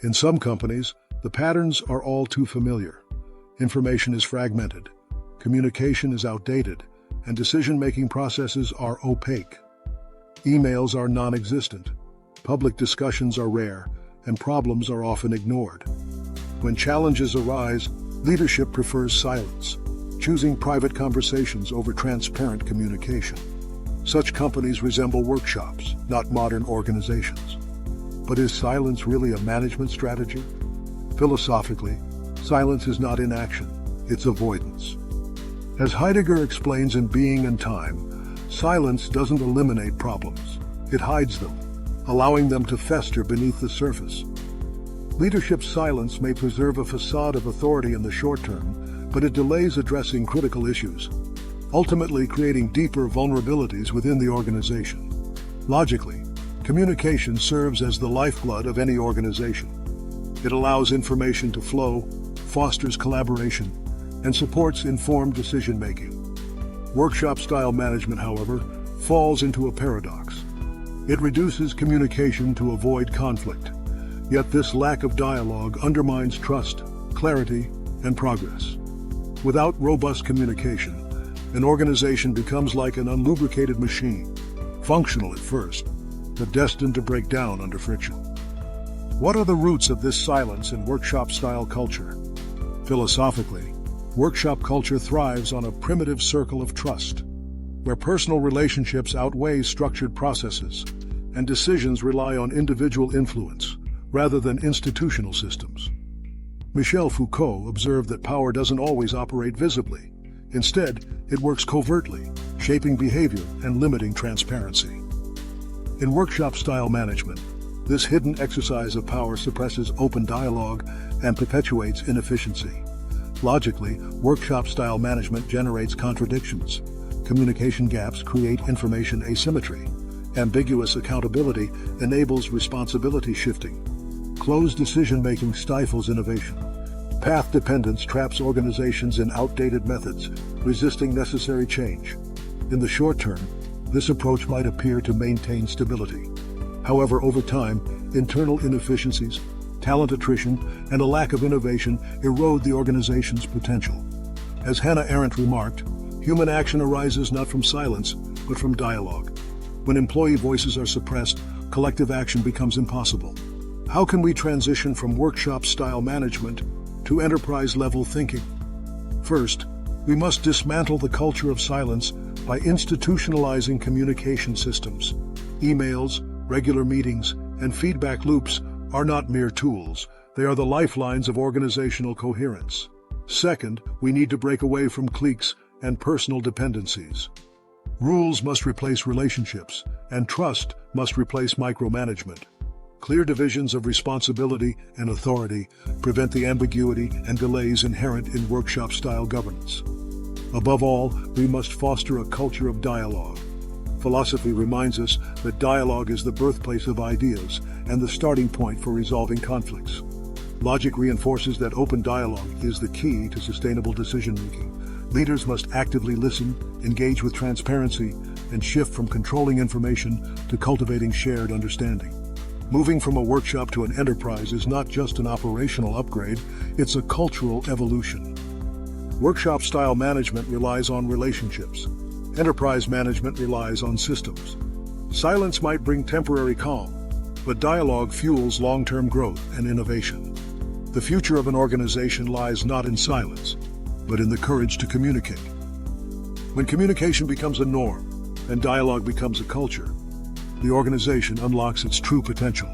In some companies, the patterns are all too familiar. Information is fragmented, communication is outdated, and decision-making processes are opaque. Emails are non-existent, public discussions are rare, and problems are often ignored. When challenges arise, leadership prefers silence, choosing private conversations over transparent communication. Such companies resemble workshops, not modern organizations. But is silence really a management strategy? Philosophically, silence is not inaction, it's avoidance. As Heidegger explains in Being and Time, silence doesn't eliminate problems, it hides them, allowing them to fester beneath the surface. Leadership's silence may preserve a facade of authority in the short term, but it delays addressing critical issues, ultimately creating deeper vulnerabilities within the organization. Logically, communication serves as the lifeblood of any organization. It allows information to flow, fosters collaboration, and supports informed decision-making. Workshop-style management, however, falls into a paradox. It reduces communication to avoid conflict, yet this lack of dialogue undermines trust, clarity, and progress. Without robust communication, an organization becomes like an unlubricated machine, functional at first, but destined to break down under friction. What are the roots of this silence in workshop-style culture? Philosophically, workshop culture thrives on a primitive circle of trust, where personal relationships outweigh structured processes, and decisions rely on individual influence rather than institutional systems. Michel Foucault observed that power doesn't always operate visibly. Instead, it works covertly, shaping behavior and limiting transparency. In workshop-style management, this hidden exercise of power suppresses open dialogue and perpetuates inefficiency. Logically, workshop-style management generates contradictions. Communication gaps create information asymmetry. Ambiguous accountability enables responsibility shifting. Closed decision-making stifles innovation. Path dependence traps organizations in outdated methods, resisting necessary change. In the short term, this approach might appear to maintain stability. However, over time, internal inefficiencies, talent attrition, and a lack of innovation erode the organization's potential. As Hannah Arendt remarked, human action arises not from silence, but from dialogue. When employee voices are suppressed, collective action becomes impossible. How can we transition from workshop-style management to enterprise-level thinking? First, we must dismantle the culture of silence by institutionalizing communication systems. Emails, regular meetings, and feedback loops are not mere tools. They are the lifelines of organizational coherence. Second, we need to break away from cliques and personal dependencies. Rules must replace relationships, and trust must replace micromanagement. Clear divisions of responsibility and authority prevent the ambiguity and delays inherent in workshop-style governance. Above all, we must foster a culture of dialogue. Philosophy reminds us that dialogue is the birthplace of ideas and the starting point for resolving conflicts. Logic reinforces that open dialogue is the key to sustainable decision-making. Leaders must actively listen, engage with transparency, and shift from controlling information to cultivating shared understanding. Moving from a workshop to an enterprise is not just an operational upgrade, it's a cultural evolution. Workshop-style management relies on relationships. Enterprise management relies on systems. Silence might bring temporary calm, but dialogue fuels long-term growth and innovation. The future of an organization lies not in silence, but in the courage to communicate. When communication becomes a norm and dialogue becomes a culture, the organization unlocks its true potential.